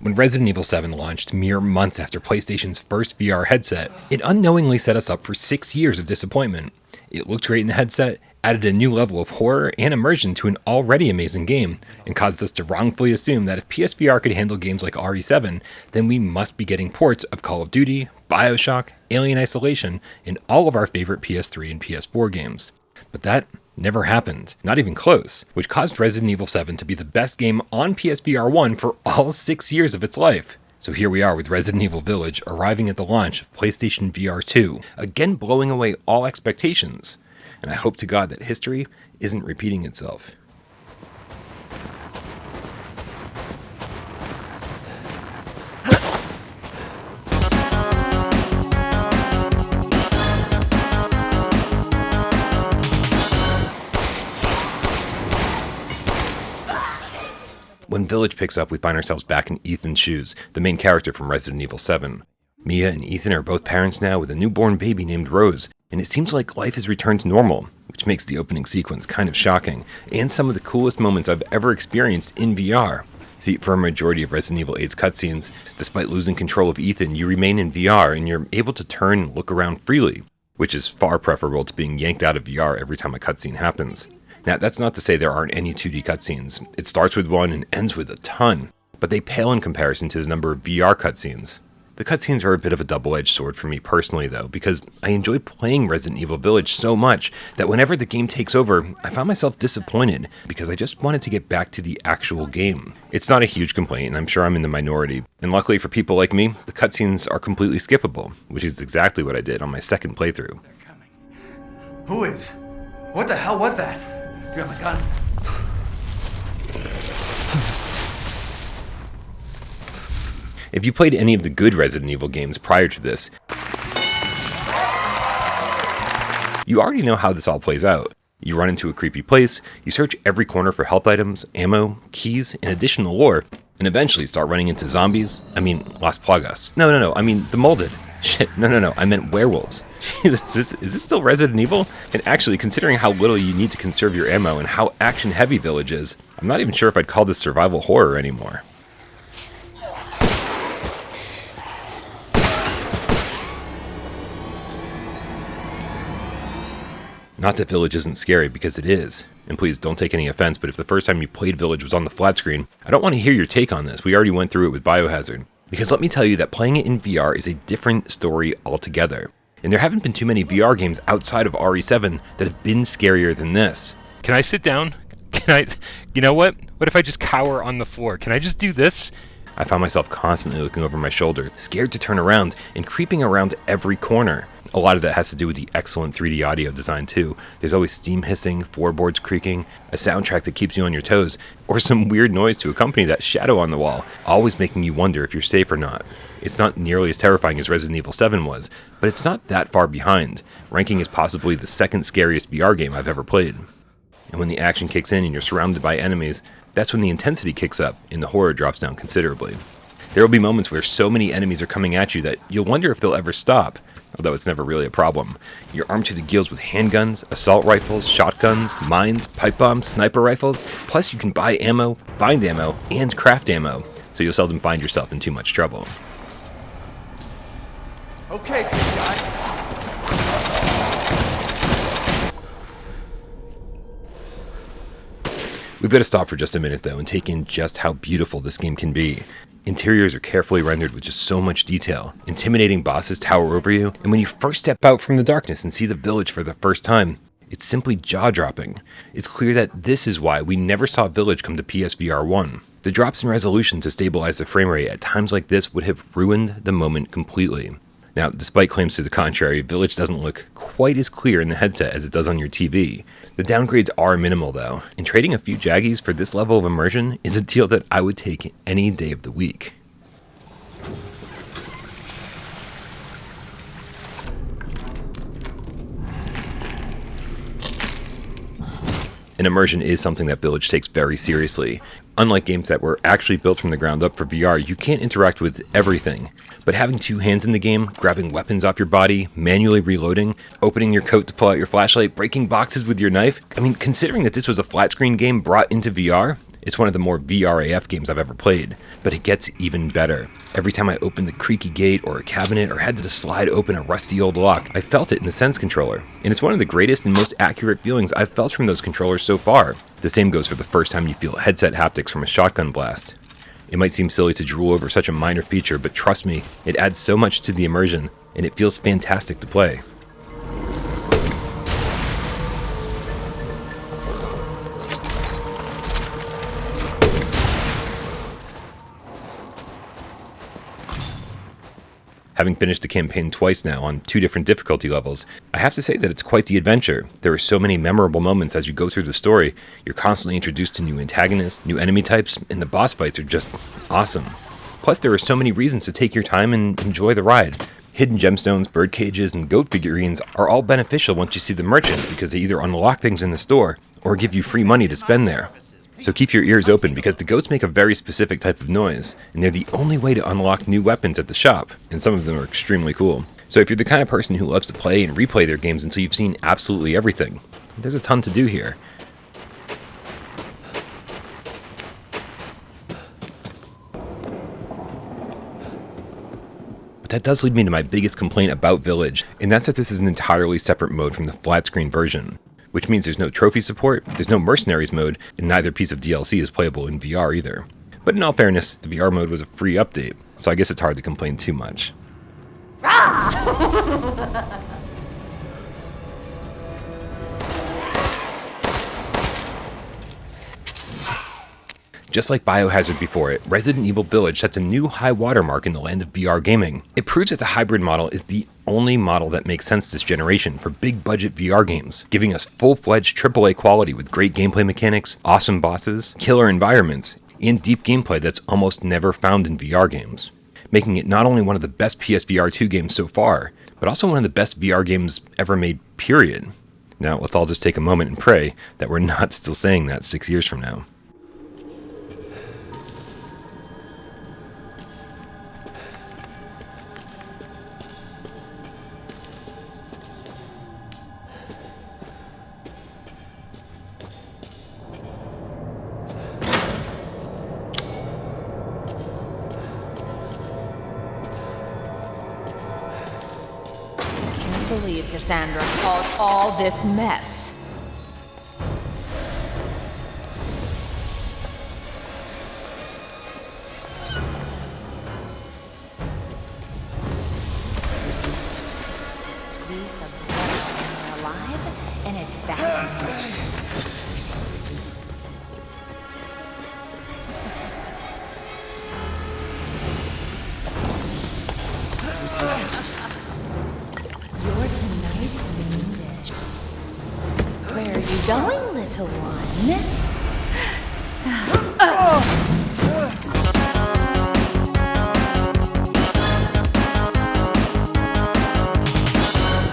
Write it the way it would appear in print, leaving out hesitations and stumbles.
When Resident Evil 7 launched mere months after PlayStation's first VR headset, it unknowingly set us up for 6 years of disappointment. It looked great in the headset, added a new level of horror and immersion to an already amazing game, and caused us to wrongfully assume that if PSVR could handle games like RE7, then we must be getting ports of Call of Duty, BioShock, Alien Isolation, and all of our favorite PS3 and PS4 games. But that never happened, not even close, which caused Resident Evil 7 to be the best game on PSVR 1 for all 6 years of its life. So here we are with Resident Evil Village arriving at the launch of PlayStation VR 2, again blowing away all expectations. And I hope to God that history isn't repeating itself. When Village picks up, we find ourselves back in Ethan's shoes, the main character from Resident Evil 7. Mia and Ethan are both parents now with a newborn baby named Rose, and it seems like life has returned to normal, which makes the opening sequence kind of shocking, and some of the coolest moments I've ever experienced in VR. See, for a majority of Resident Evil 8's cutscenes, despite losing control of Ethan, you remain in VR and you're able to turn and look around freely, which is far preferable to being yanked out of VR every time a cutscene happens. Now, that's not to say there aren't any 2D cutscenes. It starts with one and ends with a ton, but they pale in comparison to the number of VR cutscenes. The cutscenes are a bit of a double-edged sword for me personally, though, because I enjoy playing Resident Evil Village so much that whenever the game takes over, I find myself disappointed because I just wanted to get back to the actual game. It's not a huge complaint, and I'm sure I'm in the minority. And luckily for people like me, the cutscenes are completely skippable, which is exactly what I did on my second playthrough. They're coming. Who is? What the hell was that? You have a gun? If you played any of the good Resident Evil games prior to this, you already know how this all plays out. You run into a creepy place, you search every corner for health items, ammo, keys, and additional lore, and eventually start running into zombies. Las Plagas. No, I mean the molded. Shit, no, I meant werewolves. Is this still Resident Evil? And actually, considering how little you need to conserve your ammo and how action-heavy Village is, I'm not even sure if I'd call this survival horror anymore. Not that Village isn't scary, because it is. And please, don't take any offense, but if the first time you played Village was on the flat screen, I don't want to hear your take on this. We already went through it with Biohazard. Because let me tell you that playing it in VR is a different story altogether. And there haven't been too many VR games outside of RE7 that have been scarier than this. Can I sit down? You know what? What if I just cower on the floor? Can I just do this? I found myself constantly looking over my shoulder, scared to turn around, and creeping around every corner. A lot of that has to do with the excellent 3D audio design too. There's always steam hissing, floorboards creaking, a soundtrack that keeps you on your toes, or some weird noise to accompany that shadow on the wall, always making you wonder if you're safe or not. It's not nearly as terrifying as Resident Evil 7 was, but it's not that far behind, ranking as possibly the second scariest VR game I've ever played. And when the action kicks in and you're surrounded by enemies, that's when the intensity kicks up and the horror drops down considerably. There will be moments where so many enemies are coming at you that you'll wonder if they'll ever stop, although it's never really a problem. You're armed to the gills with handguns, assault rifles, shotguns, mines, pipe bombs, sniper rifles, plus you can buy ammo, find ammo, and craft ammo, so you'll seldom find yourself in too much trouble. Okay, big guy. We've got to stop for just a minute though and take in just how beautiful this game can be. Interiors are carefully rendered with just so much detail. Intimidating bosses tower over you, and when you first step out from the darkness and see the village for the first time, it's simply jaw-dropping. It's clear that this is why we never saw Village come to PSVR 1. The drops in resolution to stabilize the frame rate at times like this would have ruined the moment completely. Now, despite claims to the contrary, Village doesn't look quite as clear in the headset as it does on your TV. The downgrades are minimal though, and trading a few jaggies for this level of immersion is a deal that I would take any day of the week. And immersion is something that Village takes very seriously. Unlike games that were actually built from the ground up for VR, you can't interact with everything. But having two hands in the game, grabbing weapons off your body, manually reloading, opening your coat to pull out your flashlight, breaking boxes with your knife, considering that this was a flat screen game brought into VR, It's one of the more VRAF games I've ever played, but it gets even better. Every time I opened the creaky gate or a cabinet or had to slide open a rusty old lock, I felt it in the Sense controller. And it's one of the greatest and most accurate feelings I've felt from those controllers so far. The same goes for the first time you feel headset haptics from a shotgun blast. It might seem silly to drool over such a minor feature, but trust me, it adds so much to the immersion, and it feels fantastic to play. Having finished the campaign twice now on 2 different difficulty levels, I have to say that it's quite the adventure. There are so many memorable moments as you go through the story. You're constantly introduced to new antagonists, new enemy types, and the boss fights are just awesome. Plus, there are so many reasons to take your time and enjoy the ride. Hidden gemstones, bird cages, and goat figurines are all beneficial once you see the merchant because they either unlock things in the store or give you free money to spend there. So keep your ears open because the goats make a very specific type of noise, and they're the only way to unlock new weapons at the shop, and some of them are extremely cool. So if you're the kind of person who loves to play and replay their games until you've seen absolutely everything, there's a ton to do here. But that does lead me to my biggest complaint about Village, and that's that this is an entirely separate mode from the flat screen version. Which means there's no trophy support, there's no mercenaries mode, and neither piece of DLC is playable in VR either. But in all fairness, the VR mode was a free update, so I guess it's hard to complain too much. Just like Biohazard before it, Resident Evil Village sets a new high watermark in the land of VR gaming. It proves that the hybrid model is the only model that makes sense this generation for big budget VR games, giving us full-fledged AAA quality with great gameplay mechanics, awesome bosses, killer environments, and deep gameplay that's almost never found in VR games, making it not only one of the best PSVR2 games so far, but also one of the best VR games ever made, period. Now, let's all just take a moment and pray that we're not still saying that 6 years from now. I believe Cassandra caused all this mess. Squeeze the blood when you're alive, and it's that much. You're tonight's main dish. Where are you going, little one?